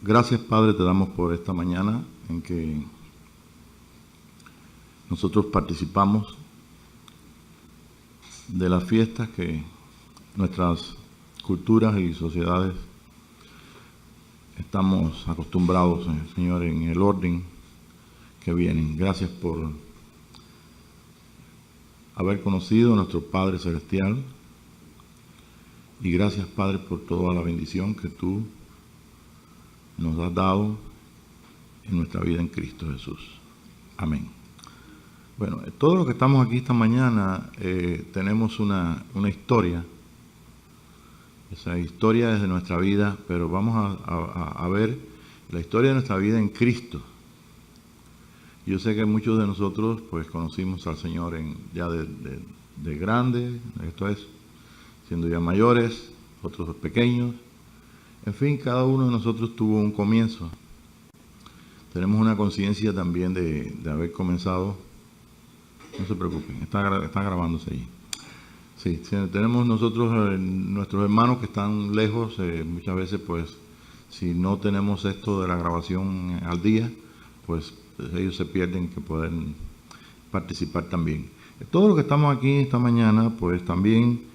Gracias, Padre, te damos por esta mañana en que nosotros participamos de las fiestas que nuestras culturas y sociedades estamos acostumbrados, Señor, en el orden que vienen. Gracias por haber conocido a nuestro Padre Celestial y gracias, Padre, por toda la bendición que tú nos has dado en nuestra vida en Cristo Jesús. Amén. Bueno, todos los que estamos aquí esta mañana tenemos una historia. Esa historia es de nuestra vida, pero vamos a ver la historia de nuestra vida en Cristo. Yo sé que muchos de nosotros pues conocimos al Señor ya de grande, esto es, siendo ya mayores, otros pequeños. En fin, cada uno de nosotros tuvo un comienzo. Tenemos una conciencia también de haber comenzado. No se preocupen, está grabándose ahí. Sí, tenemos nosotros nuestros hermanos que están lejos, muchas veces pues si no tenemos esto de la grabación al día, pues ellos se pierden que pueden participar también. Todos los que estamos aquí esta mañana, pues también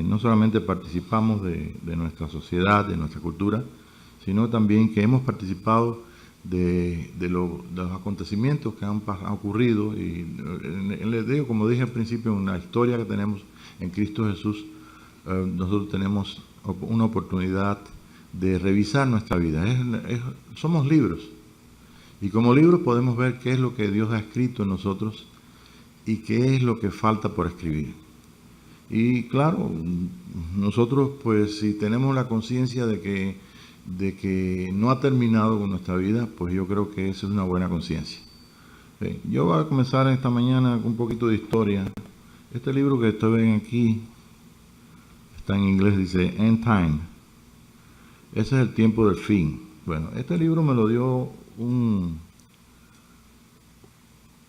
no solamente participamos de nuestra sociedad, de nuestra cultura, sino también que hemos participado de los acontecimientos que han ocurrido. Y les digo, como dije al principio, en la historia que tenemos en Cristo Jesús, nosotros tenemos una oportunidad de revisar nuestra vida. Somos libros, y como libros podemos ver qué es lo que Dios ha escrito en nosotros y qué es lo que falta por escribir. Y claro, nosotros pues si tenemos la conciencia de que no ha terminado con nuestra vida, pues yo creo que esa es una buena conciencia. Yo voy a comenzar esta mañana con un poquito de historia. Este libro que ustedes ven aquí, está en inglés, dice End Time. Ese es el tiempo del fin. Bueno, este libro me lo dio un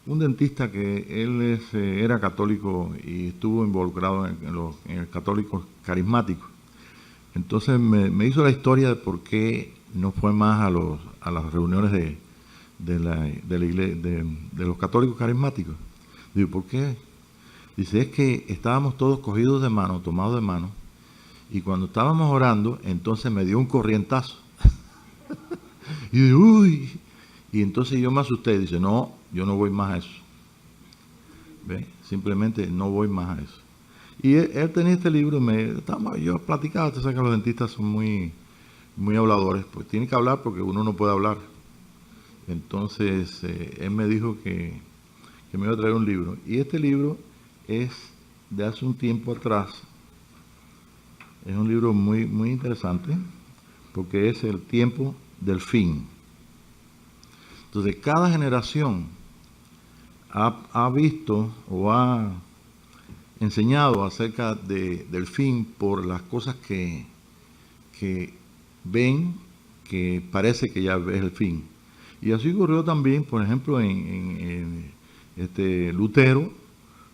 dentista que él era católico y estuvo involucrado en el católico carismático. Entonces me hizo la historia de por qué no fue más a las reuniones de la iglesia, de los católicos carismáticos. Digo, ¿por qué? Dice, es que estábamos todos cogidos de mano, tomados de mano, y cuando estábamos orando, entonces me dio un corrientazo. Y yo, uy, y entonces yo me asusté, dice, no, yo no voy más a eso. ¿Ve? Simplemente no voy más a eso. Y él tenía este libro y yo platicaba, usted sabe que los dentistas son muy habladores, pues tienen que hablar porque uno no puede hablar. Entonces él me dijo que me iba a traer un libro. Y este libro es de hace un tiempo atrás. Es un libro muy, muy interesante porque es el tiempo del fin. Entonces cada generación ha visto o ha enseñado acerca del fin por las cosas que ven que parece que ya es el fin. Y así ocurrió también, por ejemplo, en Lutero,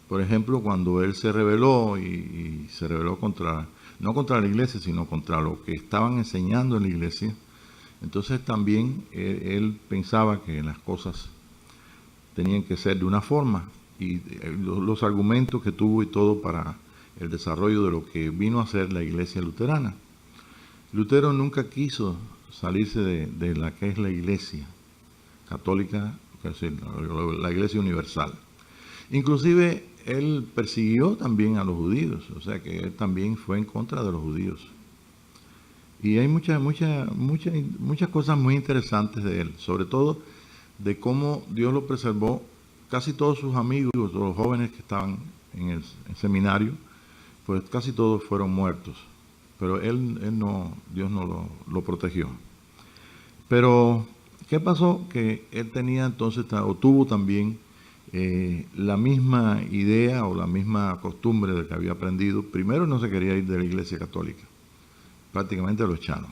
por ejemplo, cuando él se rebeló y se rebeló no contra la iglesia, sino contra lo que estaban enseñando en la iglesia. Entonces también él pensaba que las cosas tenían que ser de una forma, y los argumentos que tuvo y todo para el desarrollo de lo que vino a ser la iglesia luterana. Lutero nunca quiso salirse de la que es la iglesia católica, que es la iglesia universal. Inclusive él persiguió también a los judíos, o sea que él también fue en contra de los judíos. Y hay muchas cosas muy interesantes de él, sobre todo de cómo Dios lo preservó. Casi todos sus amigos, los jóvenes que estaban en el seminario, pues casi todos fueron muertos. Pero Dios no lo protegió. Pero, ¿qué pasó? Que él tenía entonces, o tuvo también la misma idea o la misma costumbre de que había aprendido. Primero, no se quería ir de la iglesia católica. Prácticamente lo echaron.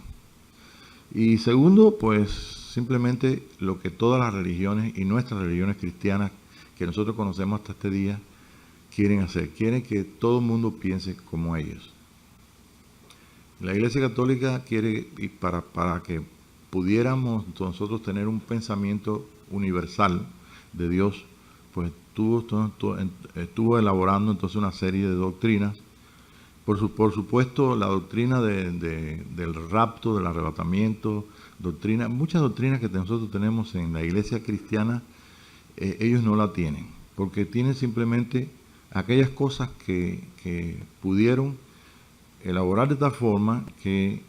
Y segundo, pues simplemente lo que todas las religiones y nuestras religiones cristianas que nosotros conocemos hasta este día quieren hacer. Quieren que todo el mundo piense como ellos. La Iglesia Católica quiere, y para que pudiéramos nosotros tener un pensamiento universal de Dios, pues estuvo elaborando entonces una serie de doctrinas. Por supuesto, la doctrina del rapto, del arrebatamiento, muchas doctrinas que nosotros tenemos en la iglesia cristiana, ellos no la tienen, porque tienen simplemente aquellas cosas que pudieron elaborar de tal forma que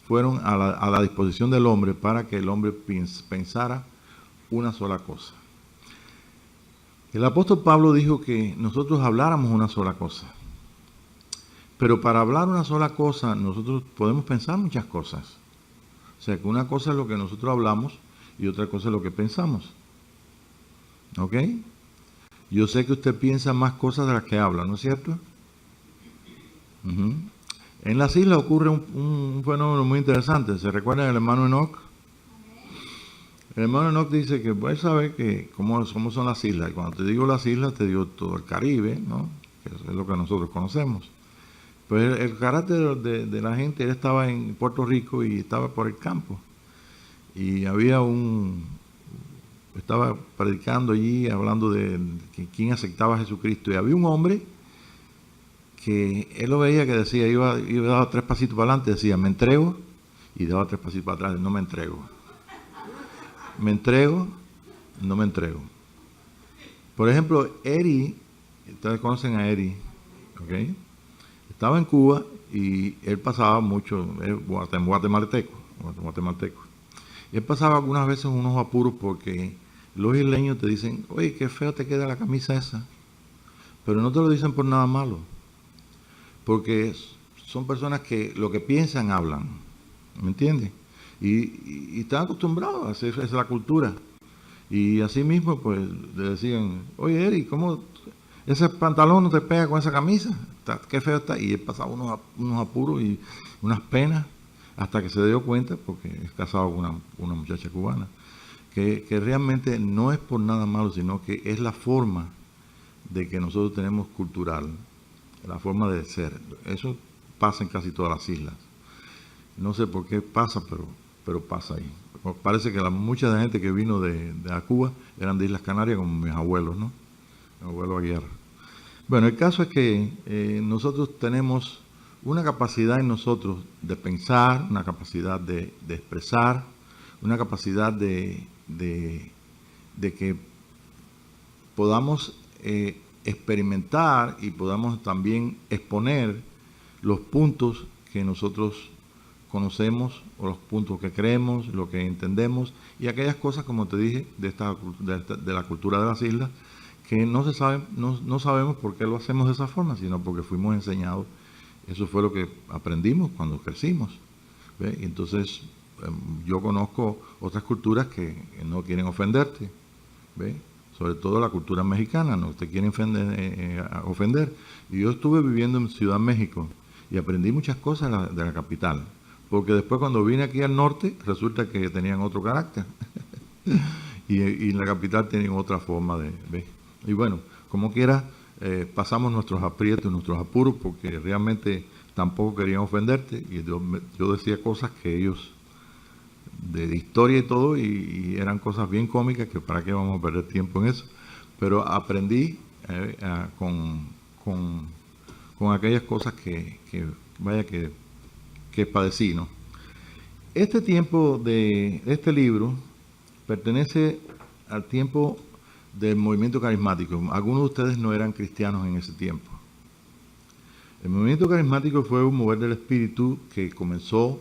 fueron a la disposición del hombre para que el hombre pensara una sola cosa. El apóstol Pablo dijo que nosotros habláramos una sola cosa. Pero para hablar una sola cosa, nosotros podemos pensar muchas cosas. O sea, que una cosa es lo que nosotros hablamos y otra cosa es lo que pensamos. ¿Ok? Yo sé que usted piensa más cosas de las que habla, ¿no es cierto? En las islas ocurre un fenómeno muy interesante. ¿Se recuerdan del hermano Enoch? El hermano Enoch dice que él sabe que cómo son las islas. Y cuando te digo las islas, te digo todo el Caribe, ¿no? Que es lo que nosotros conocemos. Pues el carácter de la gente, él estaba en Puerto Rico y estaba por el campo. Y estaba predicando allí, hablando de quién aceptaba a Jesucristo. Y había un hombre que él lo veía que decía, iba daba 3 pasitos para adelante, decía, me entrego, y daba 3 pasitos para atrás, no me entrego. Me entrego, no me entrego. Por ejemplo, Eri, ustedes conocen a Eri, ¿ok? Estaba en Cuba y él pasaba mucho, guatemalteco. Y él pasaba algunas veces unos apuros porque los isleños te dicen, oye, qué feo te queda la camisa esa. Pero no te lo dicen por nada malo. Porque son personas que lo que piensan hablan. ¿Me entiendes? Y están acostumbrados a hacer, esa es la cultura. Y así mismo, pues, le decían, oye, Eri, ¿cómo ese pantalón no te pega con esa camisa? Qué feo está. Y él pasaba unos apuros y unas penas hasta que se dio cuenta, porque es casado con una muchacha cubana, que realmente no es por nada malo, sino que es la forma de que nosotros tenemos cultural, la forma de ser. Eso pasa en casi todas las islas. No sé por qué pasa, pero pasa ahí. Parece que mucha gente que vino de Cuba eran de Islas Canarias, como mis abuelos, ¿no? Mi abuelo Aguirre. Bueno, el caso es que nosotros tenemos una capacidad en nosotros de pensar, una capacidad de expresar, una capacidad de que podamos experimentar y podamos también exponer los puntos que nosotros conocemos o los puntos que creemos, lo que entendemos y aquellas cosas, como te dije, de la cultura de las islas, que no sabemos por qué lo hacemos de esa forma, sino porque fuimos enseñados. Eso fue lo que aprendimos cuando crecimos. ¿Ve? Y entonces yo conozco otras culturas que no quieren ofenderte, ¿ve? Sobre todo la cultura mexicana, no te quieren ofender. Y yo estuve viviendo en Ciudad México y aprendí muchas cosas de la capital, porque después cuando vine aquí al norte resulta que tenían otro carácter y en la capital tenían otra forma de ver. Y bueno, como quiera, pasamos nuestros aprietos, nuestros apuros, porque realmente tampoco querían ofenderte y yo decía cosas que ellos de historia y todo, y eran cosas bien cómicas que para qué vamos a perder tiempo en eso. Pero aprendí con aquellas cosas que padecí, ¿no? Este tiempo de este libro pertenece al tiempo del movimiento carismático. Algunos de ustedes no eran cristianos en ese tiempo. El movimiento carismático fue un mover del espíritu que comenzó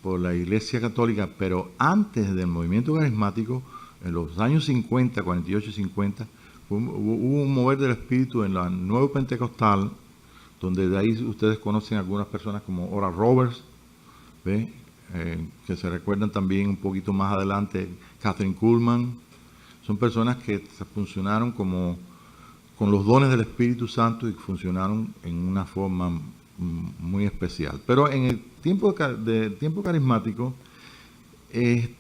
por la Iglesia Católica, pero antes del movimiento carismático, en los años 50, 48 y 50, hubo un mover del espíritu en la Nuevo Pentecostal, donde de ahí ustedes conocen a algunas personas como Oral Roberts, ¿ve? Que se recuerdan también un poquito más adelante, Catherine Kuhlman. Son personas que funcionaron con los dones del Espíritu Santo y funcionaron en una forma muy especial. Pero en el tiempo carismático,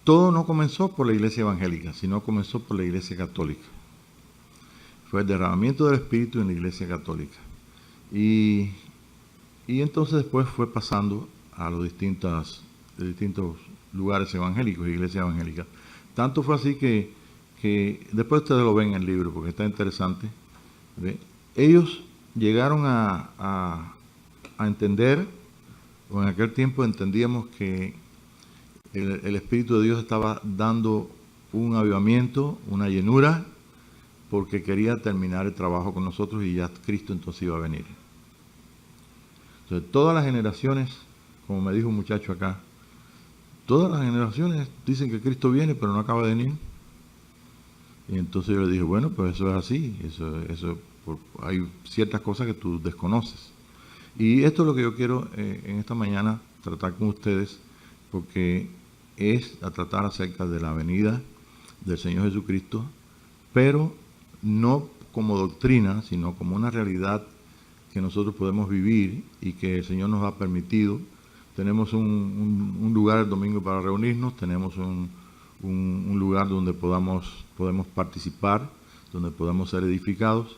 todo no comenzó por la iglesia evangélica, sino comenzó por la iglesia católica. Fue el derramamiento del Espíritu en la iglesia católica. Y entonces después fue pasando a las distintas distintos lugares evangélicos, iglesias evangélicas. Tanto fue así que después ustedes lo ven en el libro, porque está interesante. ¿Ve? Ellos llegaron a entender, o en aquel tiempo entendíamos que el Espíritu de Dios estaba dando un avivamiento, una llenura, porque quería terminar el trabajo con nosotros y ya Cristo entonces iba a venir. Entonces, todas las generaciones, como me dijo un muchacho acá, todas las generaciones dicen que Cristo viene, pero no acaba de venir. Y entonces yo le dije, bueno, pues eso es así, hay ciertas cosas que tú desconoces. Y esto es lo que yo quiero en esta mañana tratar con ustedes, porque es a tratar acerca de la venida del Señor Jesucristo, pero no como doctrina, sino como una realidad que nosotros podemos vivir y que el Señor nos ha permitido. Tenemos un lugar el domingo para reunirnos, tenemos un lugar donde podemos participar, donde podemos ser edificados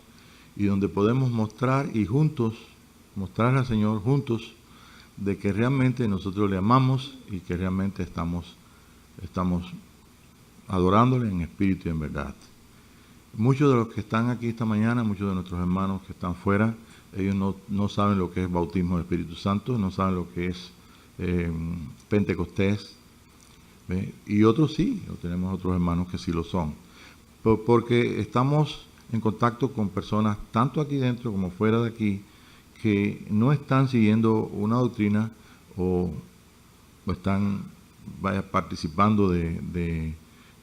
y donde podemos mostrar y juntos, mostrarle al Señor juntos de que realmente nosotros le amamos y que realmente estamos adorándole en espíritu y en verdad. Muchos de los que están aquí esta mañana, muchos de nuestros hermanos que están fuera, ellos no saben lo que es bautismo del Espíritu Santo, no saben lo que es Pentecostés, ¿ve? Y otros sí, tenemos otros hermanos que sí lo son, porque estamos en contacto con personas tanto aquí dentro como fuera de aquí que no están siguiendo una doctrina o están participando de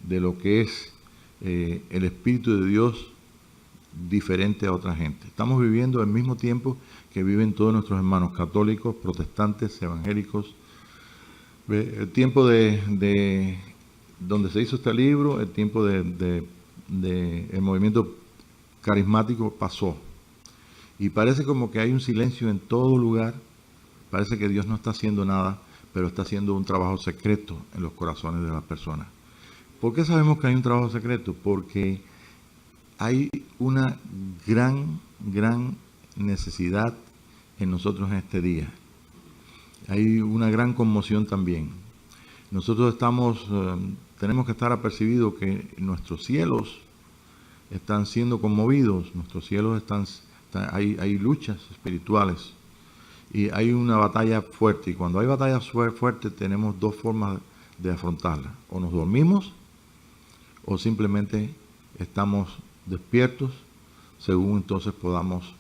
lo que es el Espíritu de Dios diferente a otra gente. Estamos viviendo el mismo tiempo que viven todos nuestros hermanos católicos, protestantes, evangélicos. El tiempo de donde se hizo este libro, el tiempo de el movimiento carismático pasó. Y parece como que hay un silencio en todo lugar. Parece que Dios no está haciendo nada, pero está haciendo un trabajo secreto en los corazones de las personas. ¿Por qué sabemos que hay un trabajo secreto? Porque hay una gran necesidad en nosotros en este día. Hay una gran conmoción también. Nosotros tenemos que estar apercibidos que nuestros cielos están siendo conmovidos, nuestros cielos hay luchas espirituales y hay una batalla fuerte. Y cuando hay batallas fuertes tenemos dos formas de afrontarla. O nos dormimos o simplemente estamos despiertos según entonces podamos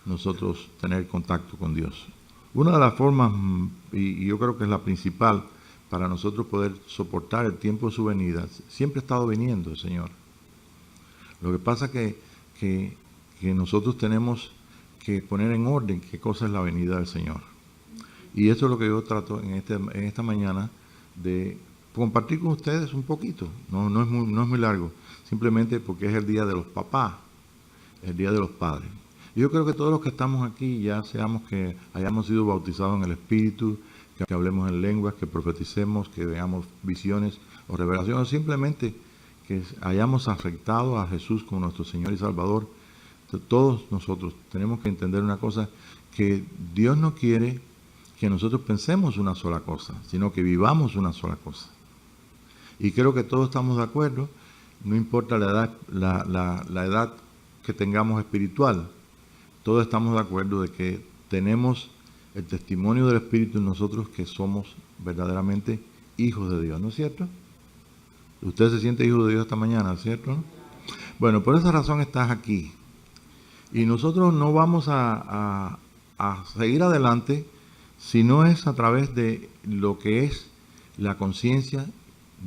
nosotros tener contacto con Dios. Una de las formas, y yo creo que es la principal, para nosotros poder soportar el tiempo de su venida, siempre ha estado viniendo el Señor. Lo que pasa es que nosotros tenemos que poner en orden qué cosa es la venida del Señor. Y eso es lo que yo trato en esta mañana de compartir con ustedes un poquito. No es muy largo, simplemente porque es el día de los papás, el día de los padres. Yo creo que todos los que estamos aquí, ya seamos que hayamos sido bautizados en el Espíritu, que hablemos en lenguas, que profeticemos, que veamos visiones o revelaciones, simplemente que hayamos aceptado a Jesús como nuestro Señor y Salvador, todos nosotros tenemos que entender una cosa, que Dios no quiere que nosotros pensemos una sola cosa, sino que vivamos una sola cosa. Y creo que todos estamos de acuerdo, no importa la edad que tengamos espiritual, todos estamos de acuerdo de que tenemos el testimonio del Espíritu en nosotros que somos verdaderamente hijos de Dios, ¿no es cierto? Usted se siente hijo de Dios esta mañana, ¿cierto? Bueno, por esa razón estás aquí. Y nosotros no vamos a seguir adelante si no es a través de lo que es la conciencia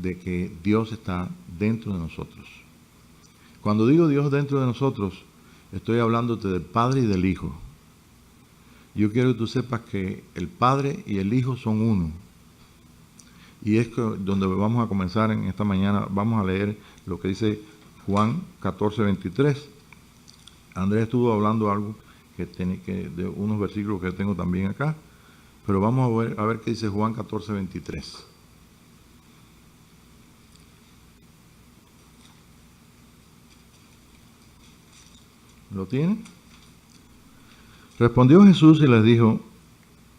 de que Dios está dentro de nosotros. Cuando digo Dios dentro de nosotros, estoy hablándote del Padre y del Hijo. Yo quiero que tú sepas que el Padre y el Hijo son uno. Y es donde vamos a comenzar en esta mañana. Vamos a leer lo que dice Juan 14:23. Andrés estuvo hablando algo de unos versículos que tengo también acá. Pero vamos a ver qué dice Juan 14:23. ¿Lo tienen? Respondió Jesús y les dijo: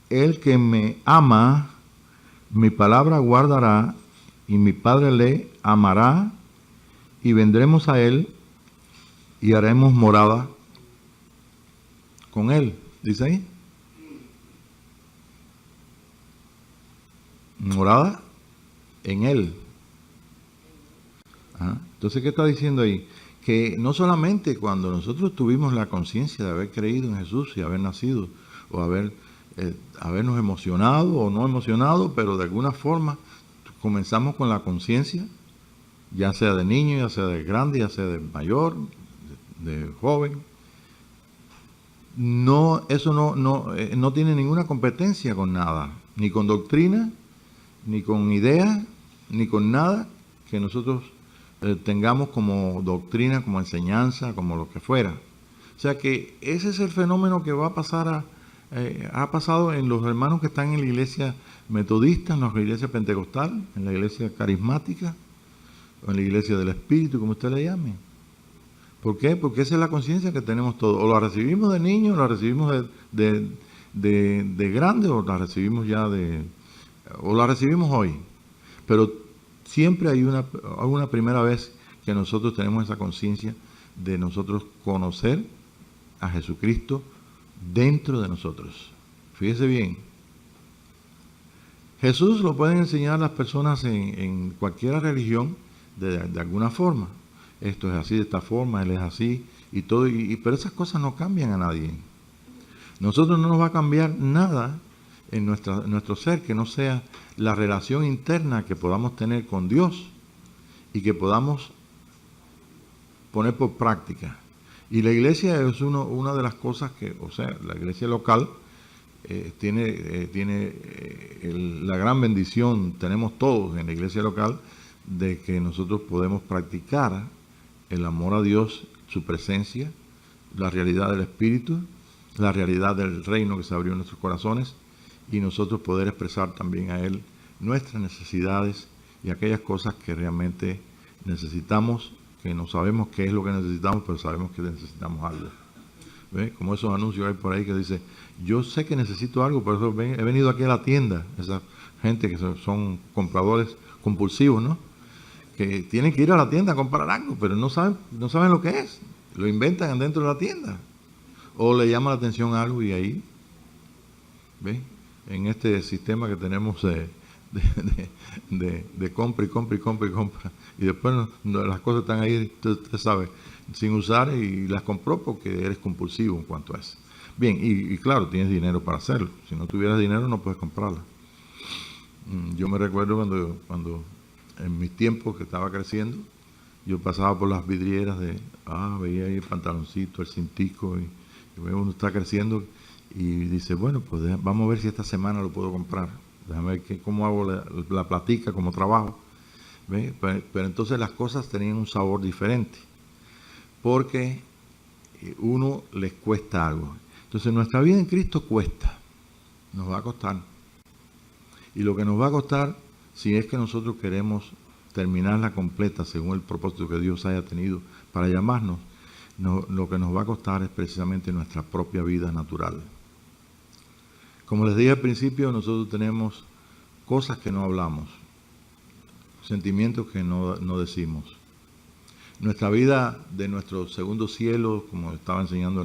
el que me ama mi palabra guardará, y mi Padre le amará, y vendremos a él, y haremos morada con él. ¿Dice ahí? Morada en él. Ajá. Entonces, ¿qué está diciendo ahí? Que no solamente cuando nosotros tuvimos la conciencia de haber creído en Jesús y haber nacido, o habernos emocionado o no emocionado, pero de alguna forma comenzamos con la conciencia, ya sea de niño, ya sea de grande, ya sea de mayor, de joven. No, eso no tiene ninguna competencia con nada, ni con doctrina, ni con ideas, ni con nada que nosotros tengamos como doctrina, como enseñanza, como lo que fuera. O sea que ese es el fenómeno que va a pasar ha pasado en los hermanos que están en la iglesia metodista, en la iglesia pentecostal, en la iglesia carismática, o en la iglesia del Espíritu, como usted le llame. ¿Por qué? Porque esa es la conciencia que tenemos todos. O la recibimos de niños, o la recibimos de grande, o la recibimos o la recibimos hoy. Pero siempre hay una primera vez que nosotros tenemos esa conciencia de nosotros conocer a Jesucristo dentro de nosotros. Fíjese bien. Jesús lo pueden enseñar las personas en cualquier religión de alguna forma. Esto es así, de esta forma, Él es así, y todo, pero esas cosas no cambian a nadie. Nosotros no nos va a cambiar nada en nuestro ser que no sea la relación interna que podamos tener con Dios y que podamos poner por práctica. Y la iglesia es una de las cosas que, o sea, la iglesia local tiene la gran bendición, tenemos todos en la iglesia local, de que nosotros podemos practicar el amor a Dios, su presencia, la realidad del Espíritu, la realidad del reino que se abrió en nuestros corazones, y nosotros poder expresar también a Él nuestras necesidades y aquellas cosas que realmente necesitamos, que no sabemos qué es lo que necesitamos, pero sabemos que necesitamos algo. ¿Ve? Como esos anuncios hay por ahí que dice, yo sé que necesito algo, por eso he venido aquí a la tienda. Esa gente que son compradores compulsivos, ¿no? Que tienen que ir a la tienda a comprar algo, pero no saben lo que es. Lo inventan dentro de la tienda. O le llama la atención algo y ahí, ¿ve? En este sistema que tenemos de compra y compra y compra y compra, y después las cosas están ahí, usted sabe, sin usar, y las compró porque eres compulsivo en cuanto a eso. Bien, y claro, tienes dinero para hacerlo. Si no tuvieras dinero no puedes comprarla. Yo me recuerdo cuando en mis tiempos que estaba creciendo, yo pasaba por las vidrieras veía ahí el pantaloncito, el cintico, y uno está creciendo y dice, bueno, pues vamos a ver si esta semana lo puedo comprar. Déjame ver cómo hago la platica, cómo trabajo. ¿Ve? Pero entonces las cosas tenían un sabor diferente, porque uno les cuesta algo. Entonces nuestra vida en Cristo cuesta, nos va a costar. Y lo que nos va a costar, si es que nosotros queremos terminarla completa según el propósito que Dios haya tenido para llamarnos, lo que nos va a costar es precisamente nuestra propia vida natural. Como les dije al principio, nosotros tenemos cosas que no hablamos, sentimientos que no decimos. Nuestra vida de nuestro segundo cielo, como estaba enseñando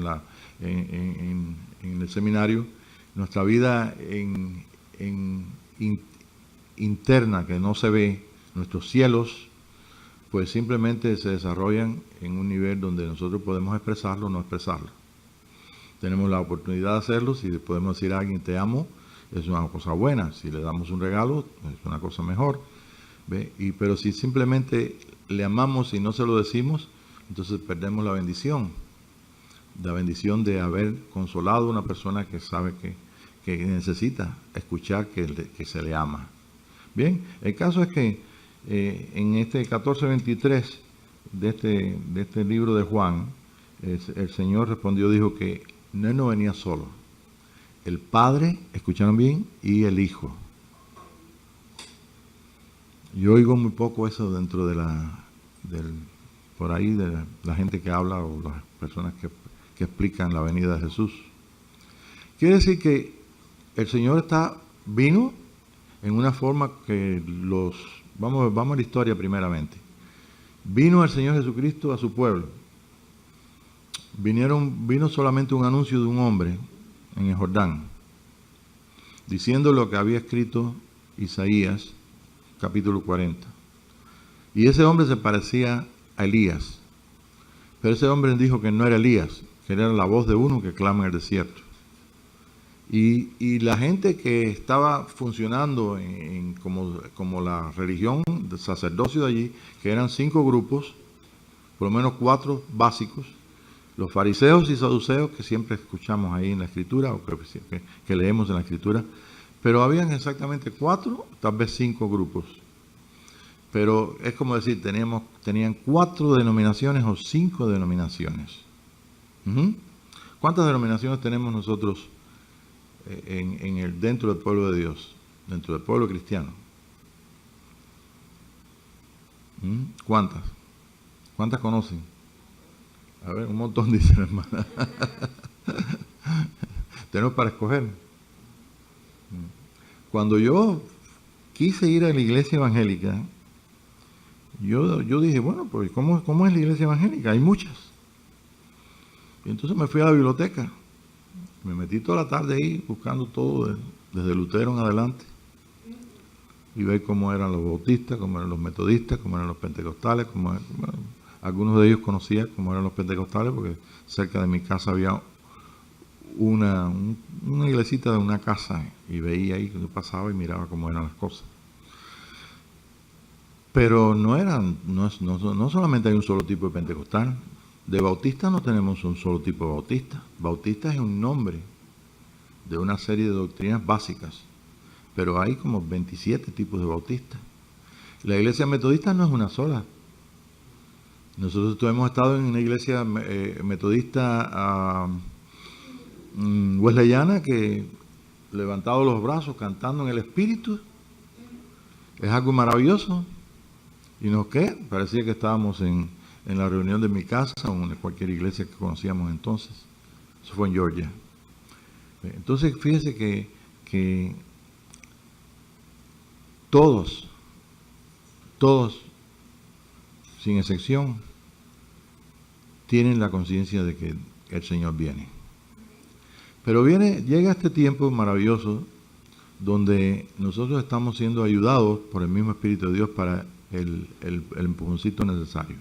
en el seminario, nuestra vida interna que no se ve, nuestros cielos, pues simplemente se desarrollan en un nivel donde nosotros podemos expresarlo o no expresarlo. Tenemos la oportunidad de hacerlo. Si le podemos decir a alguien te amo, es una cosa buena. Si le damos un regalo, es una cosa mejor. ¿Ve? Pero si simplemente le amamos y no se lo decimos, entonces perdemos la bendición de haber consolado a una persona que sabe que necesita escuchar que se le ama. Bien, el caso es que en este 14:23 de este libro de Juan, el Señor respondió, dijo que Él no venía solo. El Padre, ¿escucharon bien? Y el Hijo. Yo oigo muy poco eso dentro de por ahí de la gente que habla o las personas que explican la venida de Jesús. Quiere decir que el Señor vino en una forma que vamos a la historia primeramente. Vino el Señor Jesucristo a su pueblo. Vino solamente un anuncio de un hombre en el Jordán, diciendo lo que había escrito Isaías, capítulo 40. Y ese hombre se parecía a Elías, pero ese hombre dijo que no era Elías, que era la voz de uno que clama en el desierto. Y la gente que estaba funcionando como la religión del sacerdocio de allí, que eran 5 grupos, por lo menos 4 básicos, los fariseos y saduceos, que siempre escuchamos ahí en la Escritura, o que leemos en la Escritura, pero habían exactamente 4, tal vez 5 grupos. Pero es como decir, tenían 4 denominaciones o 5 denominaciones. ¿Cuántas denominaciones tenemos nosotros dentro del pueblo de Dios, dentro del pueblo cristiano? ¿Cuántas? ¿Cuántas conocen? A ver, un montón, dice la hermana. Tenemos para escoger. Cuando yo quise ir a la iglesia evangélica, yo dije, bueno, pues ¿cómo es la iglesia evangélica? Hay muchas. Y entonces me fui a la biblioteca. Me metí toda la tarde ahí buscando todo, desde Lutero en adelante. Y ver cómo eran los bautistas, cómo eran los metodistas, cómo eran los pentecostales, algunos de ellos conocía cómo eran los pentecostales, porque cerca de mi casa había una iglesita de una casa, y veía ahí, yo pasaba y miraba cómo eran las cosas. Pero no solamente hay un solo tipo de pentecostal. De bautista no tenemos un solo tipo de bautista. Bautista es un nombre de una serie de doctrinas básicas, pero hay como 27 tipos de bautistas. La iglesia metodista no es una sola. Nosotros hemos estado en una iglesia metodista wesleyana que levantado los brazos, cantando en el Espíritu, es algo maravilloso. ¿Y no qué? Parecía que estábamos en la reunión de mi casa o en cualquier iglesia que conocíamos entonces. Eso fue en Georgia. Entonces, fíjese que todos, sin excepción, tienen la conciencia de que el Señor viene. Pero llega este tiempo maravilloso donde nosotros estamos siendo ayudados por el mismo Espíritu de Dios para el empujoncito necesario.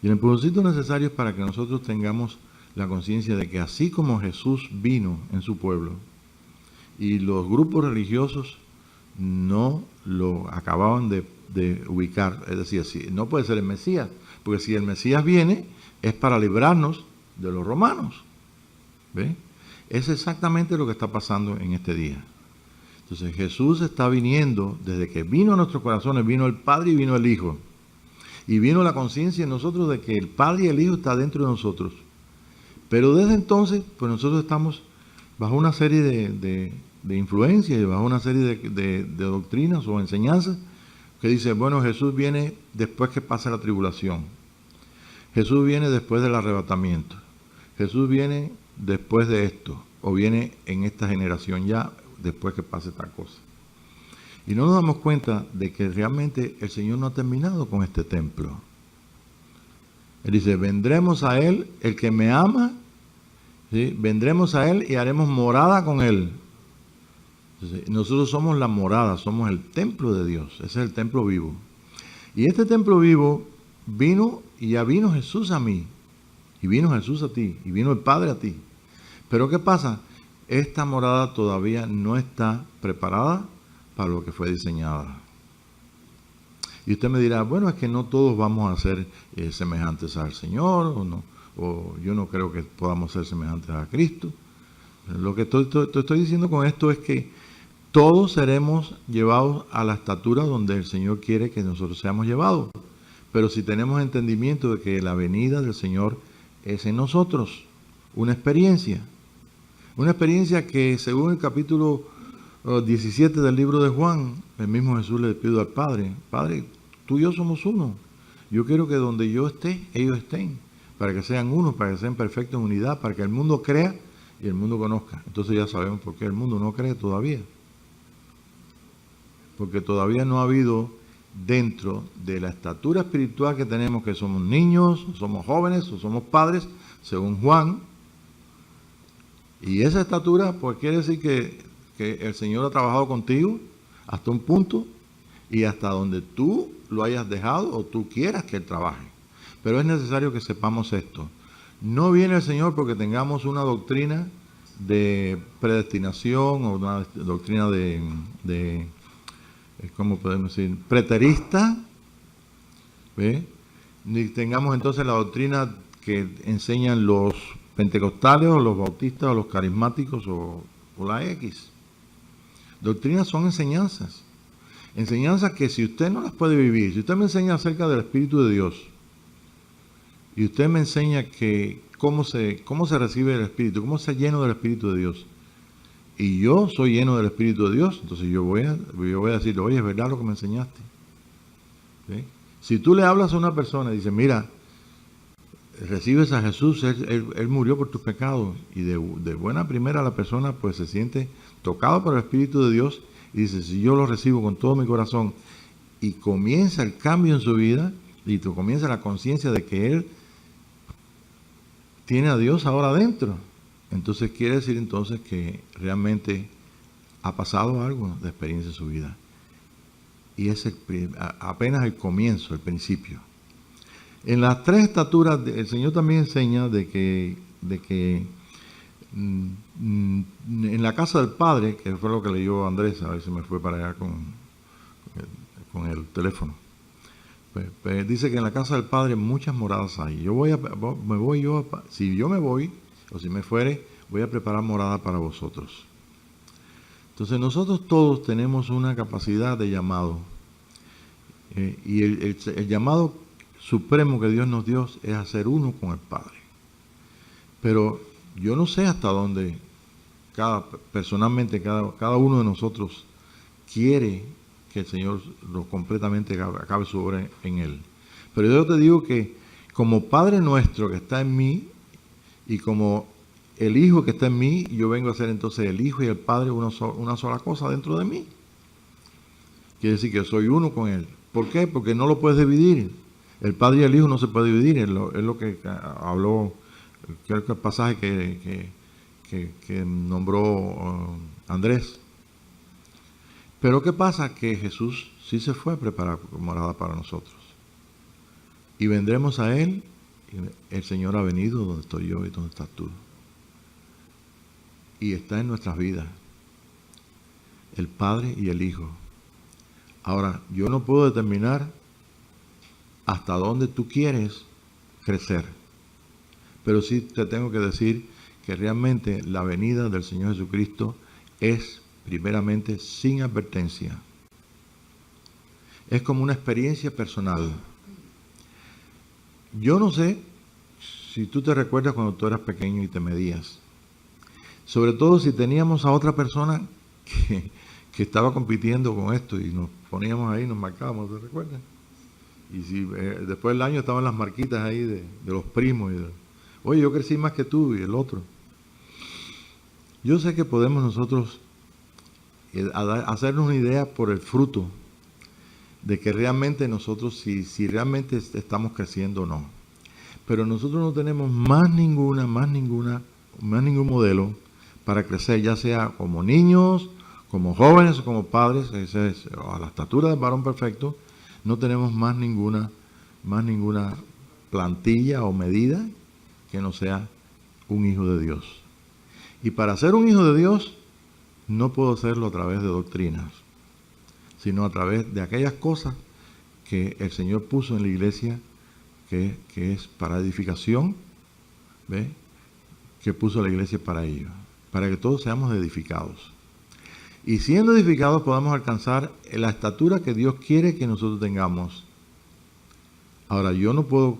Y el empujoncito necesario es para que nosotros tengamos la conciencia de que así como Jesús vino en su pueblo y los grupos religiosos no lo acababan de ubicar, es decir, no puede ser el Mesías, porque si el Mesías viene es para librarnos de los romanos. ¿Ve? Es exactamente lo que está pasando en este día. Entonces Jesús está viniendo, desde que vino a nuestros corazones, vino el Padre y vino el Hijo. Y vino la conciencia en nosotros de que el Padre y el Hijo están dentro de nosotros. Pero desde entonces, pues nosotros estamos bajo una serie de influencias y bajo una serie de doctrinas o enseñanzas que dice, bueno, Jesús viene después que pase la tribulación. Jesús viene después del arrebatamiento. Jesús viene después de esto, o viene en esta generación ya, después que pase tal cosa. Y no nos damos cuenta de que realmente el Señor no ha terminado con este templo. Él dice, vendremos a Él, el que me ama, ¿sí? Vendremos a Él y haremos morada con Él. Entonces, nosotros somos la morada, somos el templo de Dios, ese es el templo vivo. Y este templo vivo vino, y ya vino Jesús a mí, y vino Jesús a ti, y vino el Padre a ti. Pero ¿qué pasa? Esta morada todavía no está preparada para lo que fue diseñada. Y usted me dirá, bueno, es que no todos vamos a ser semejantes al Señor, o yo no creo que podamos ser semejantes a Cristo. Lo que estoy diciendo con esto es que todos seremos llevados a la estatura donde el Señor quiere que nosotros seamos llevados. Pero si tenemos entendimiento de que la venida del Señor es en nosotros, una experiencia que según el capítulo 17 del libro de Juan, el mismo Jesús le pidió al Padre, Padre, tú y yo somos uno. Yo quiero que donde yo esté, ellos estén, para que sean uno, para que sean perfectos en unidad, para que el mundo crea y el mundo conozca. Entonces ya sabemos por qué el mundo no cree todavía. porque todavía no ha habido dentro de la estatura espiritual que tenemos, que somos niños, somos jóvenes o somos padres, según Juan. Y esa estatura, pues quiere decir que el Señor ha trabajado contigo hasta un punto y hasta donde tú lo hayas dejado o tú quieras que Él trabaje. Pero es necesario que sepamos esto. No viene el Señor porque tengamos una doctrina de predestinación o una doctrina de ¿cómo podemos decir? Preterista, ¿ve? Ni tengamos entonces la doctrina que enseñan los pentecostales o los bautistas o los carismáticos o la X. Doctrinas son enseñanzas. Enseñanzas que si usted no las puede vivir, si usted me enseña acerca del Espíritu de Dios y usted me enseña que cómo se recibe el Espíritu, cómo se llena del Espíritu de Dios, y yo soy lleno del Espíritu de Dios, entonces yo voy a decir, oye, es verdad lo que me enseñaste. ¿Sí? Si tú le hablas a una persona y dices, mira, recibes a Jesús, Él murió por tus pecados, y de buena primera la persona pues se siente tocado por el Espíritu de Dios y dice, si yo lo recibo con todo mi corazón, y comienza el cambio en su vida, y comienza la conciencia de que Él tiene a Dios ahora adentro, entonces quiere decir entonces que realmente ha pasado algo de experiencia en su vida. Y es apenas el comienzo, el principio. En las tres estaturas, el Señor también enseña de que en la casa del Padre, que fue lo que leyó Andrés, a ver si me fue para allá con el teléfono. Pues dice que en la casa del Padre muchas moradas hay. Si yo me voy, o si me fuere, voy a preparar morada para vosotros. Entonces nosotros todos tenemos una capacidad de llamado. Y el llamado supremo que Dios nos dio es hacer uno con el Padre. Pero yo no sé hasta dónde personalmente cada uno de nosotros quiere que el Señor lo completamente acabe su obra en él. Pero yo te digo que como Padre nuestro que está en mí y como el Hijo que está en mí, yo vengo a ser entonces el Hijo y el Padre una sola cosa dentro de mí. Quiere decir que soy uno con Él. ¿Por qué? Porque no lo puedes dividir. El Padre y el Hijo no se puede dividir. Es lo que habló, creo que el pasaje que nombró Andrés. Pero ¿qué pasa? Que Jesús sí se fue a preparar morada para nosotros. Y vendremos a Él. Y el Señor ha venido donde estoy yo y donde estás tú. Y está en nuestras vidas. El Padre y el Hijo. Ahora, yo no puedo determinar hasta dónde tú quieres crecer. Pero sí te tengo que decir que realmente la venida del Señor Jesucristo es primeramente sin advertencia. Es como una experiencia personal. Yo no sé si tú te recuerdas cuando tú eras pequeño y te medías. Sobre todo si teníamos a otra persona que estaba compitiendo con esto y nos poníamos ahí, nos marcábamos, ¿te recuerdas? Y si después del año estaban las marquitas ahí de los primos. Oye, yo crecí más que tú y el otro. Yo sé que podemos nosotros hacernos una idea por el fruto de que realmente nosotros, si realmente estamos creciendo o no. Pero nosotros no tenemos más ningún modelo para crecer, ya sea como niños, como jóvenes o como padres, a la estatura del varón perfecto. No tenemos más ninguna plantilla o medida que no sea un hijo de Dios. Y para ser un hijo de Dios, no puedo hacerlo a través de doctrinas, sino a través de aquellas cosas que el Señor puso en la iglesia, que es para edificación, ¿ve? Que puso la iglesia para ello, para que todos seamos edificados. Y siendo edificados podamos alcanzar la estatura que Dios quiere que nosotros tengamos. Ahora, yo no puedo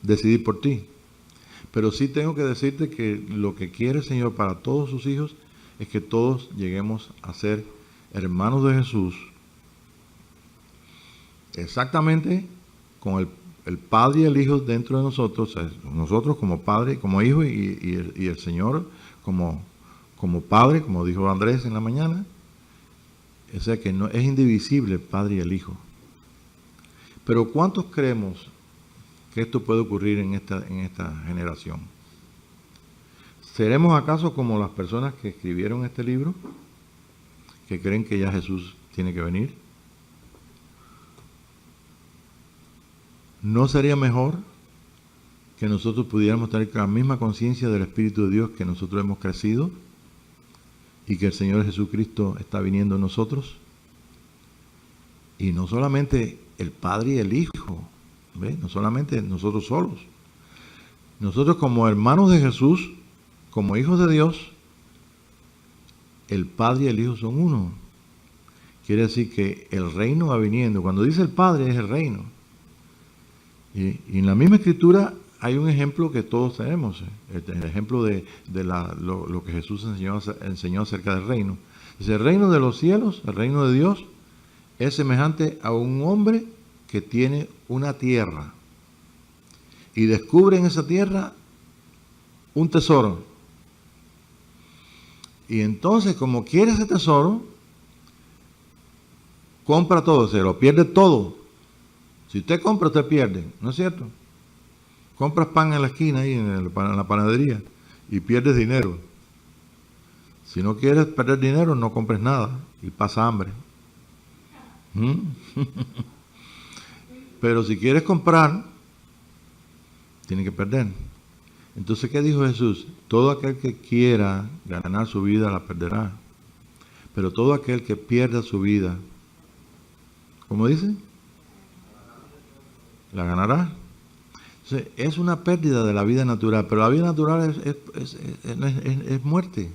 decidir por ti, pero sí tengo que decirte que lo que quiere el Señor para todos sus hijos es que todos lleguemos a ser hermanos de Jesús, exactamente con el Padre y el Hijo dentro de nosotros, nosotros como Padre, como Hijo y el Señor como como Padre, como dijo Andrés en la mañana, o sea que no, es indivisible el Padre y el Hijo. Pero ¿cuántos creemos que esto puede ocurrir en esta generación? ¿Seremos acaso como las personas que escribieron este libro, que creen que ya Jesús tiene que venir? ¿No sería mejor que nosotros pudiéramos tener la misma conciencia del Espíritu de Dios que nosotros hemos crecido y que el Señor Jesucristo está viniendo en nosotros? Y no solamente el Padre y el Hijo, ¿ve? No solamente nosotros solos. Nosotros como hermanos de Jesús, como hijos de Dios, el Padre y el Hijo son uno. Quiere decir que el reino va viniendo. Cuando dice el Padre es el reino. Y en la misma Escritura hay un ejemplo que todos tenemos, el ejemplo de lo que Jesús enseñó acerca del reino. Dice, el reino de los cielos, el reino de Dios, es semejante a un hombre que tiene una tierra y descubre en esa tierra un tesoro. Y entonces, como quiere ese tesoro, compra todo, se lo pierde todo. Si usted compra, usted pierde, ¿no es cierto? Compras pan en la esquina, ahí en la panadería, y pierdes dinero. Si no quieres perder dinero, no compres nada y pasa hambre. Pero si quieres comprar, tienes que perder. Entonces, ¿qué dijo Jesús? Todo aquel que quiera ganar su vida la perderá. Pero todo aquel que pierda su vida, ¿cómo dice? La ganará. Entonces, es una pérdida de la vida natural, pero la vida natural es muerte.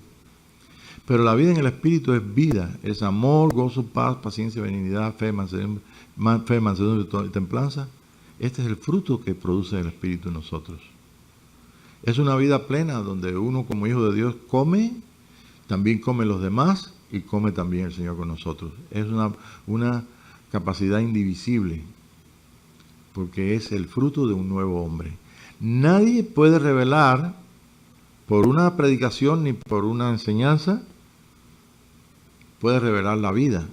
Pero la vida en el Espíritu es vida, es amor, gozo, paz, paciencia, benignidad, fe, mansedumbre y templanza. Este es el fruto que produce el Espíritu en nosotros. Es una vida plena donde uno como hijo de Dios come, también come los demás y come también el Señor con nosotros. Es una capacidad indivisible, porque es el fruto de un nuevo hombre. Nadie puede revelar por una predicación ni por una enseñanza, puede revelar la vida.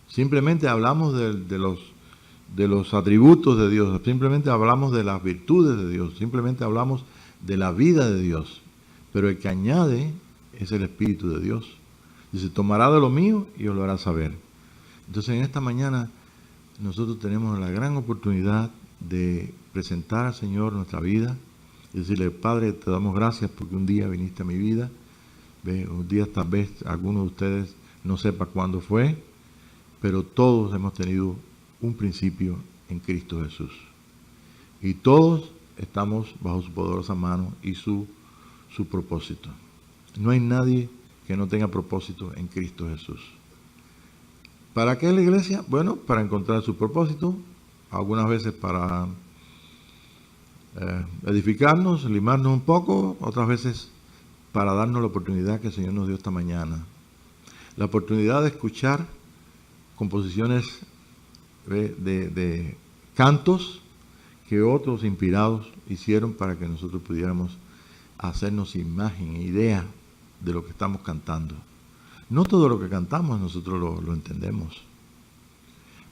Simplemente hablamos de los atributos de Dios, simplemente hablamos de las virtudes de Dios, simplemente hablamos de la vida de Dios. Pero el que añade es el Espíritu de Dios. Dice, tomará de lo mío y os lo hará saber. Entonces en esta mañana nosotros tenemos la gran oportunidad de presentar al Señor nuestra vida y decirle, Padre, te damos gracias porque un día viniste a mi vida. Un día tal vez alguno de ustedes no sepa cuándo fue, pero todos hemos tenido un principio en Cristo Jesús. Y todos estamos bajo su poderosa mano y su propósito. No hay nadie que no tenga propósito en Cristo Jesús. ¿Para qué es la iglesia? Bueno, para encontrar su propósito, algunas veces para edificarnos, limarnos un poco, otras veces para darnos la oportunidad que el Señor nos dio esta mañana. La oportunidad de escuchar composiciones de cantos que otros inspirados hicieron para que nosotros pudiéramos hacernos imagen, idea de lo que estamos cantando. No todo lo que cantamos nosotros lo entendemos,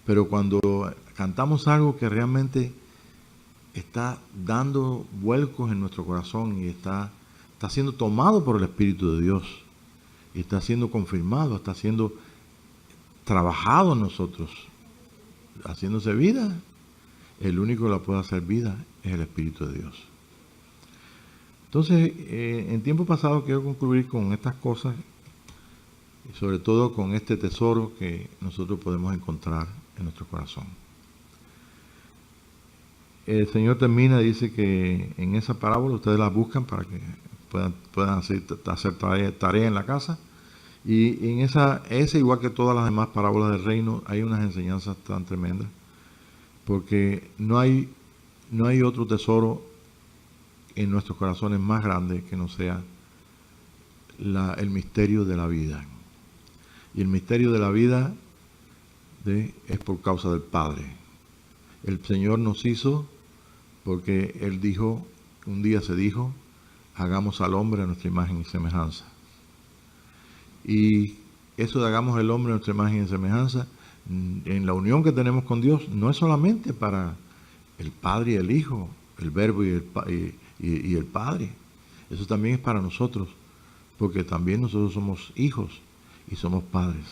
pero cuando cantamos algo que realmente está dando vuelcos en nuestro corazón y está siendo tomado por el Espíritu de Dios, y está siendo confirmado, está siendo trabajado en nosotros, haciéndose vida, el único que la puede hacer vida es el Espíritu de Dios. Entonces, en tiempo pasado quiero concluir con estas cosas, y sobre todo con este tesoro que nosotros podemos encontrar en nuestro corazón. El Señor termina y dice que en esa parábola ustedes la buscan para que puedan hacer tarea en la casa. Y en esa, igual que todas las demás parábolas del reino, hay unas enseñanzas tan tremendas, porque no hay otro tesoro en nuestros corazones más grande que no sea el misterio de la vida. Y el misterio de la vida es por causa del Padre. El Señor nos hizo porque Él dijo, un día se dijo, hagamos al hombre a nuestra imagen y semejanza. Y eso de hagamos el hombre a nuestra imagen y semejanza, en la unión que tenemos con Dios, no es solamente para el Padre y el Hijo, el Verbo y el Padre. Eso también es para nosotros, porque también nosotros somos hijos y somos padres.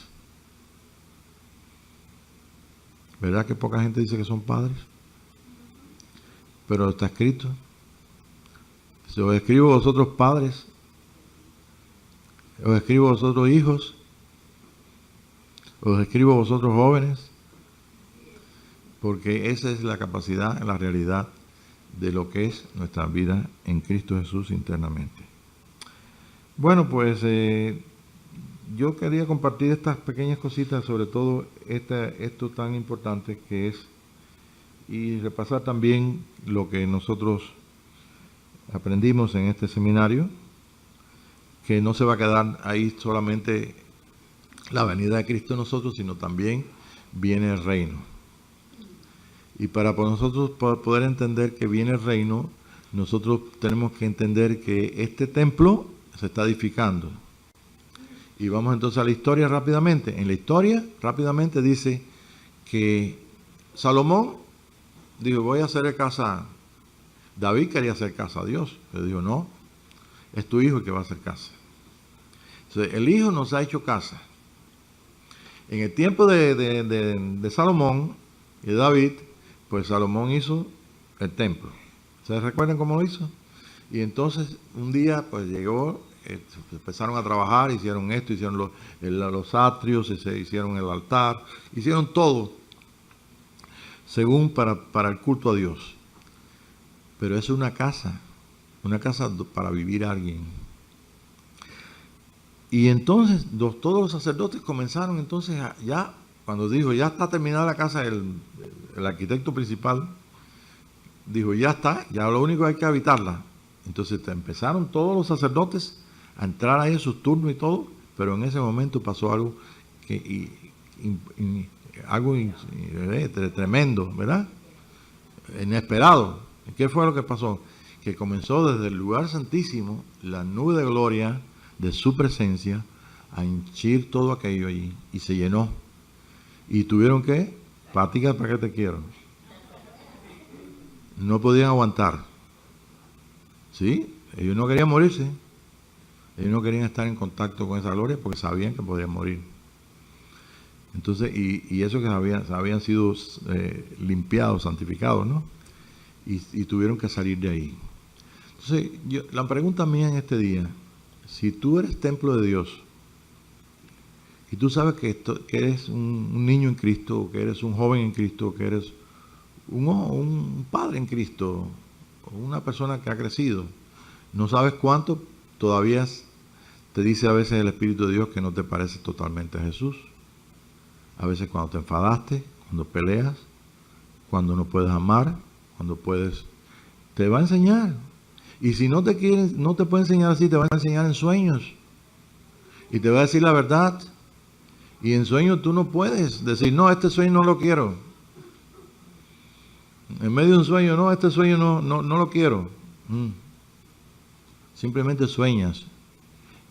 ¿Verdad que poca gente dice que son padres? Pero está escrito. Si os escribo a vosotros padres, os escribo a vosotros hijos, os escribo a vosotros jóvenes, porque esa es la capacidad, la realidad de lo que es nuestra vida en Cristo Jesús internamente. Bueno, pues yo quería compartir estas pequeñas cositas, sobre todo esto tan importante que es, y repasar también lo que nosotros aprendimos en este seminario, que no se va a quedar ahí solamente la venida de Cristo en nosotros, sino también viene el reino. Y para nosotros poder entender que viene el reino, nosotros tenemos que entender que este templo se está edificando. Y vamos entonces a la historia rápidamente. En la historia, rápidamente dice que Salomón dijo, voy a hacer casa. David quería hacer casa a Dios. Le dijo, no, es tu hijo el que va a hacer casa. Entonces, el hijo nos ha hecho casa. En el tiempo de Salomón y de David, pues Salomón hizo el templo. ¿Se recuerdan cómo lo hizo? Y entonces un día pues llegó, empezaron a trabajar, hicieron esto, hicieron los atrios, hicieron el altar, hicieron todo según para el culto a Dios. Pero es una casa para vivir alguien. Y entonces todos los sacerdotes comenzaron entonces ya, cuando dijo, ya está terminada la casa, el arquitecto principal dijo, ya está, ya lo único que hay que habitarla. Entonces empezaron todos los sacerdotes a entrar ahí en sus turnos y todo, pero en ese momento pasó algo tremendo, ¿verdad? Inesperado. ¿Qué fue lo que pasó? Que comenzó desde el lugar santísimo la nube de gloria de su presencia a henchir todo aquello allí y se llenó. Y tuvieron que, patica, ¿para qué te quiero? No podían aguantar. ¿Sí? Ellos no querían morirse. Ellos no querían estar en contacto con esa gloria porque sabían que podían morir. Entonces, y eso que habían sido limpiados, santificados, ¿no? Y tuvieron que salir de ahí. Entonces, la pregunta mía en este día, si tú eres templo de Dios, y tú sabes que eres un niño en Cristo, que eres un joven en Cristo, que eres un padre en Cristo, o una persona que ha crecido, no sabes cuánto, todavía te dice a veces el Espíritu de Dios que no te parece totalmente a Jesús. A veces cuando te enfadaste, cuando peleas, cuando no puedes amar, cuando puedes, te va a enseñar. Y si no te puede enseñar así, te va a enseñar en sueños. Y te va a decir la verdad. Y en sueños tú no puedes decir, no, este sueño no lo quiero. En medio de un sueño, no, este sueño no lo quiero. Simplemente sueñas.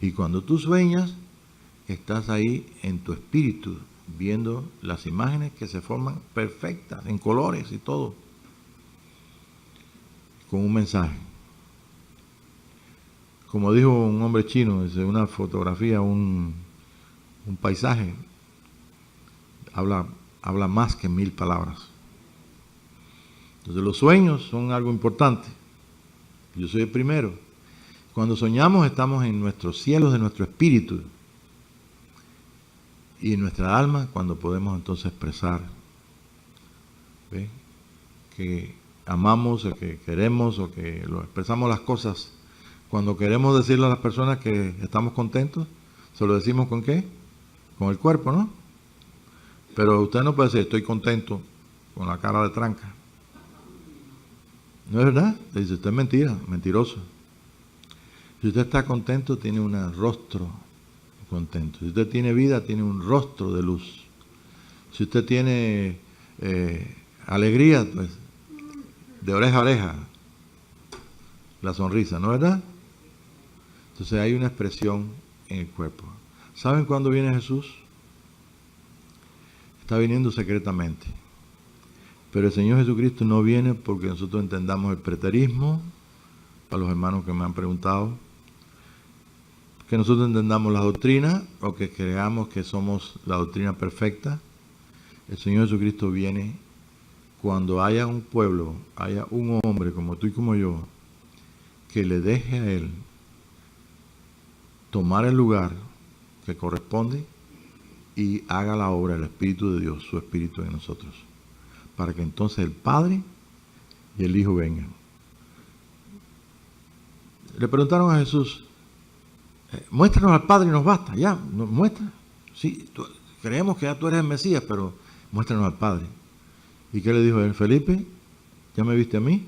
Y cuando tú sueñas, estás ahí en tu espíritu, viendo las imágenes que se forman perfectas, en colores y todo. Con un mensaje. Como dijo un hombre chino, desde una fotografía, un paisaje, habla más que 1000 palabras. Entonces los sueños son algo importante. Yo soy el primero. Cuando soñamos estamos en nuestros cielos de nuestro espíritu. Y en nuestra alma cuando podemos entonces expresar, ¿ve?, que amamos o que queremos o que lo expresamos las cosas. Cuando queremos decirle a las personas que estamos contentos, ¿se lo decimos con qué? Con el cuerpo, ¿no? Pero usted no puede decir, estoy contento, con la cara de tranca. ¿No es verdad? Le dice, usted es mentira, mentiroso. Si usted está contento, tiene un rostro contento. Si usted tiene vida, tiene un rostro de luz. Si usted tiene alegría, pues, de oreja a oreja, la sonrisa, ¿no es verdad? Entonces hay una expresión en el cuerpo. ¿Saben cuándo viene Jesús? Está viniendo secretamente. Pero el Señor Jesucristo no viene porque nosotros entendamos el preterismo, para los hermanos que me han preguntado, que nosotros entendamos la doctrina o que creamos que somos la doctrina perfecta. El Señor Jesucristo viene cuando haya un pueblo, haya un hombre como tú y como yo, que le deje a Él tomar el lugar que corresponde y haga la obra del Espíritu de Dios, su Espíritu en nosotros, para que entonces el Padre y el Hijo vengan. Le preguntaron a Jesús, muéstranos al Padre y nos basta, ya, nos muestra. Sí, creemos que ya tú eres el Mesías, pero muéstranos al Padre. ¿Y qué le dijo él? Felipe, ¿ya me viste a mí?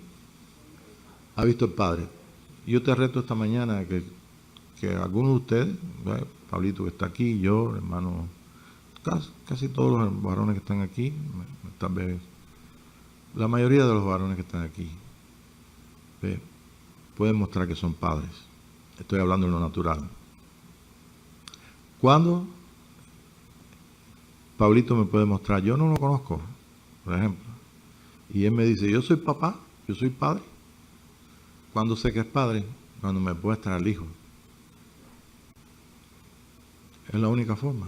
¿Ha visto al Padre? Yo te reto esta mañana que algunos de ustedes, Pablito que está aquí, yo, hermano, casi todos los varones que están aquí, tal vez la mayoría de los varones que están aquí, pueden mostrar que son padres. Estoy hablando en lo natural. ¿Cuándo Pablito me puede mostrar? Yo no lo conozco, por ejemplo, y él me dice, yo soy papá, yo soy padre. ¿Cuándo sé que es padre? Cuando me muestra al Hijo. Es la única forma.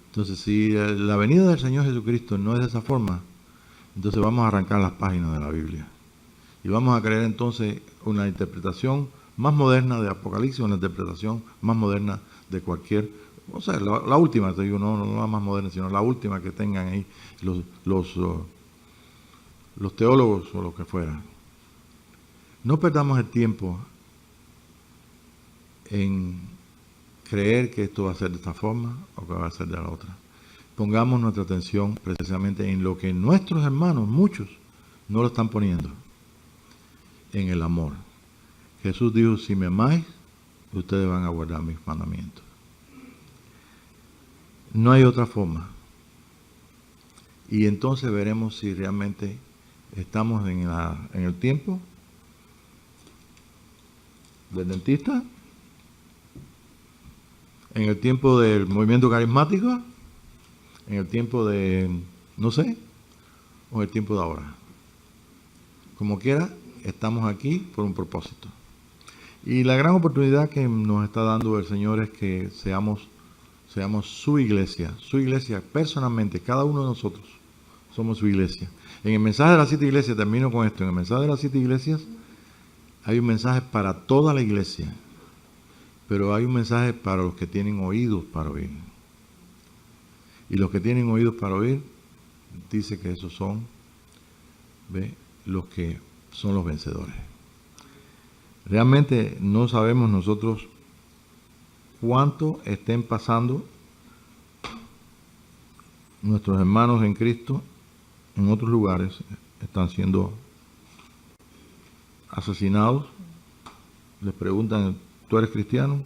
Entonces, si la venida del Señor Jesucristo no es de esa forma, entonces vamos a arrancar las páginas de la Biblia. Y vamos a creer entonces una interpretación más moderna de Apocalipsis, una interpretación más moderna de cualquier, o sea, la última, te digo, no la más moderna, sino la última que tengan ahí los teólogos o lo que fuera. No perdamos el tiempo en creer que esto va a ser de esta forma o que va a ser de la otra. Pongamos nuestra atención precisamente en lo que nuestros hermanos, muchos, no lo están poniendo, en el amor. Jesús dijo, si me amáis, ustedes van a guardar mis mandamientos. No hay otra forma. Y entonces veremos si realmente estamos en el tiempo del dentista, en el tiempo del movimiento carismático, en el tiempo de, no sé, o en el tiempo de ahora. Como quiera, estamos aquí por un propósito. Y la gran oportunidad que nos está dando el Señor es que seamos su iglesia personalmente, cada uno de nosotros somos su iglesia. En el mensaje de las 7 iglesias, termino con esto, en el mensaje de las 7 iglesias hay un mensaje para toda la iglesia, pero hay un mensaje para los que tienen oídos para oír. Y los que tienen oídos para oír, dice que esos son los que son los vencedores. Realmente no sabemos nosotros cuánto estén pasando nuestros hermanos en Cristo en otros lugares, están siendo asesinados. Les preguntan, ¿tú eres cristiano?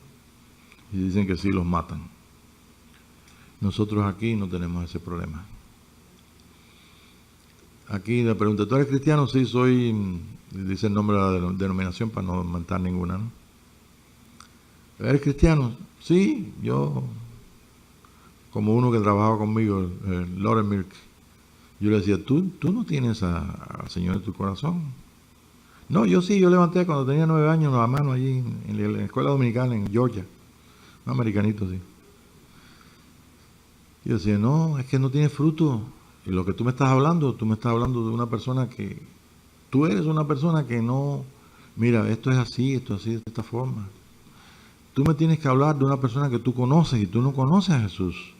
Y dicen que sí, los matan. Nosotros aquí no tenemos ese problema. Aquí le preguntan, ¿tú eres cristiano? Sí, soy, dice el nombre de la denominación para no inventar ninguna, ¿no? ¿Eres cristiano? Sí, yo, como uno que trabajaba conmigo, Loren Milk, yo le decía, ¿tú no tienes al Señor en tu corazón? No, yo sí, yo levanté cuando tenía 9 años la mano allí en la escuela dominical en Georgia, un americanito así. Yo decía, no, es que no tiene fruto. Y lo que tú me estás hablando de una persona que, tú eres una persona que no, mira, esto es así, de esta forma. Tú me tienes que hablar de una persona que tú conoces y tú no conoces a Jesús.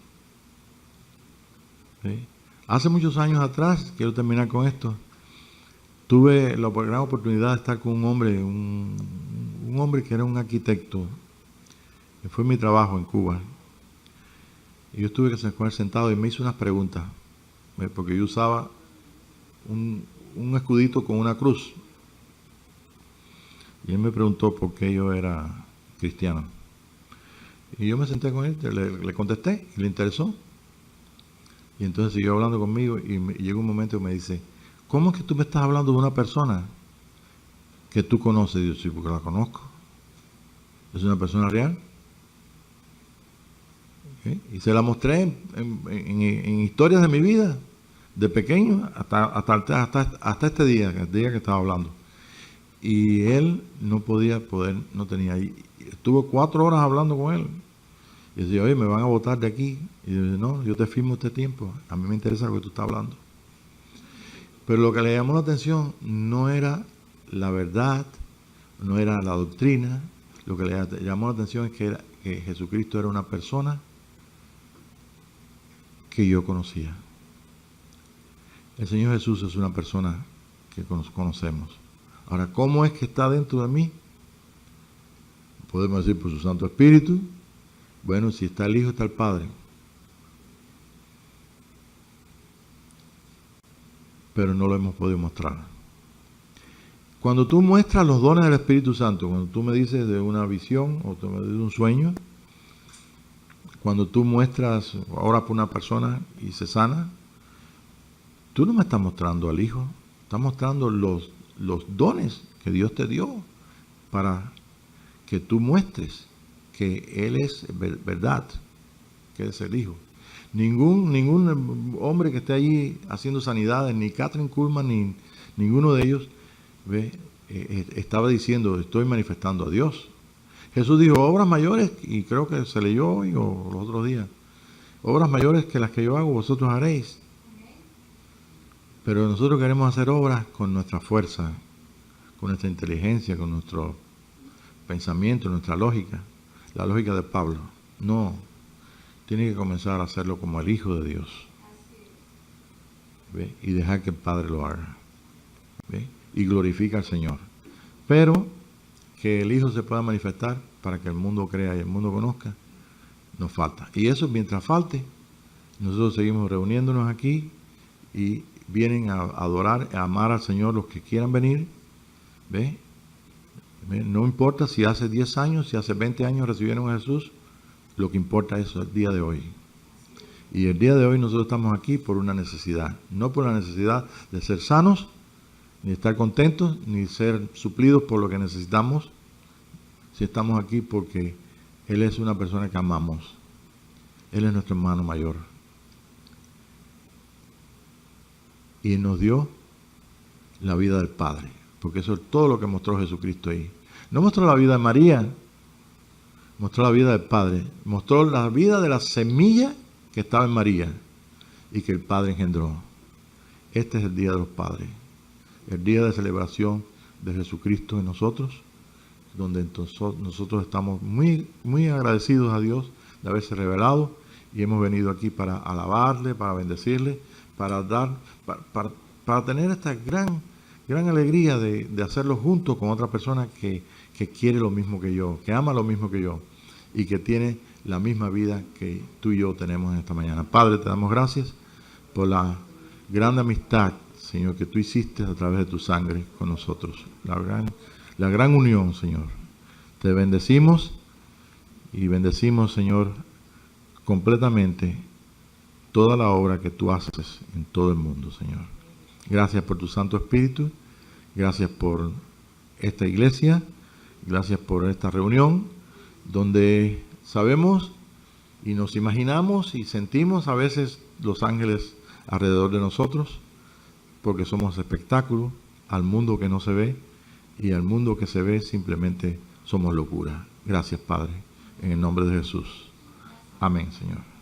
¿Sí? Hace muchos años atrás, quiero terminar con esto, tuve la gran oportunidad de estar con un hombre que era un arquitecto, que fue mi trabajo en Cuba. Y yo estuve con él sentado y me hizo unas preguntas, porque yo usaba un escudito con una cruz. Y él me preguntó por qué yo era cristiano. Y yo me senté con él, le contesté y le interesó. Y entonces siguió hablando conmigo y llegó un momento que me dice, ¿cómo es que tú me estás hablando de una persona que tú conoces? Y yo, sí, porque la conozco. ¿Es una persona real? Y se la mostré en historias de mi vida, de pequeño hasta este día, el día que estaba hablando. Y él no tenía. Estuve 4 horas hablando con él. Y decía, oye, me van a botar de aquí. Y yo decía, no, yo te firmo este tiempo. A mí me interesa lo que tú estás hablando. Pero lo que le llamó la atención no era la verdad, no era la doctrina. Lo que le llamó la atención es que Jesucristo era una persona que yo conocía. El Señor Jesús es una persona que conocemos. Ahora, ¿cómo es que está dentro de mí? Podemos decir por su Santo Espíritu. Bueno, si está el Hijo, está el Padre. Pero no lo hemos podido mostrar. Cuando tú muestras los dones del Espíritu Santo, cuando tú me dices de una visión o tú me dices de un sueño, cuando tú muestras, oras por una persona y se sana, tú no me estás mostrando al Hijo, estás mostrando los dones que Dios te dio para que tú muestres que Él es verdad, que es el Hijo. Ningún hombre que esté allí haciendo sanidades, ni Catherine Kuhlman, ni ninguno de ellos, estaba diciendo, estoy manifestando a Dios. Jesús dijo, obras mayores, y creo que se leyó hoy o los otros días, obras mayores que las que yo hago, vosotros haréis. Pero nosotros queremos hacer obras con nuestra fuerza, con nuestra inteligencia, con nuestro pensamiento, nuestra lógica, la lógica de Pablo. No, tiene que comenzar a hacerlo como el Hijo de Dios. ¿Ve? Y dejar que el Padre lo haga. ¿Ve? Y glorifica al Señor. Pero que el Hijo se pueda manifestar para que el mundo crea y el mundo conozca, nos falta. Y eso, mientras falte, nosotros seguimos reuniéndonos aquí y vienen a adorar, a amar al Señor los que quieran venir. ¿Ve? No importa si hace 10 años, si hace 20 años recibieron a Jesús, lo que importa es el día de hoy. Y el día de hoy nosotros estamos aquí por una necesidad, no por la necesidad de ser sanos, ni estar contentos, ni ser suplidos por lo que necesitamos. Si estamos aquí porque Él es una persona que amamos. Él es nuestro hermano mayor. Y nos dio la vida del Padre, porque eso es todo lo que mostró Jesucristo ahí. No mostró la vida de María, mostró la vida del Padre, mostró la vida de la semilla que estaba en María y que el Padre engendró. Este es el Día de los Padres, el día de celebración de Jesucristo en nosotros, donde entonces nosotros estamos muy, muy agradecidos a Dios de haberse revelado y hemos venido aquí para alabarle, para bendecirle, para tener esta gran alegría de hacerlo junto con otra persona que quiere lo mismo que yo, que ama lo mismo que yo y que tiene la misma vida que tú y yo tenemos en esta mañana. Padre, te damos gracias por la gran amistad, Señor, que tú hiciste a través de tu sangre con nosotros. La gran unión, Señor. Te bendecimos y bendecimos, Señor, completamente toda la obra que tú haces en todo el mundo, Señor. Gracias por tu Santo Espíritu. Gracias por esta iglesia. Gracias por esta reunión donde sabemos y nos imaginamos y sentimos a veces los ángeles alrededor de nosotros, porque somos espectáculo al mundo que no se ve, y al mundo que se ve simplemente somos locura. Gracias, Padre, en el nombre de Jesús. Amén, Señor.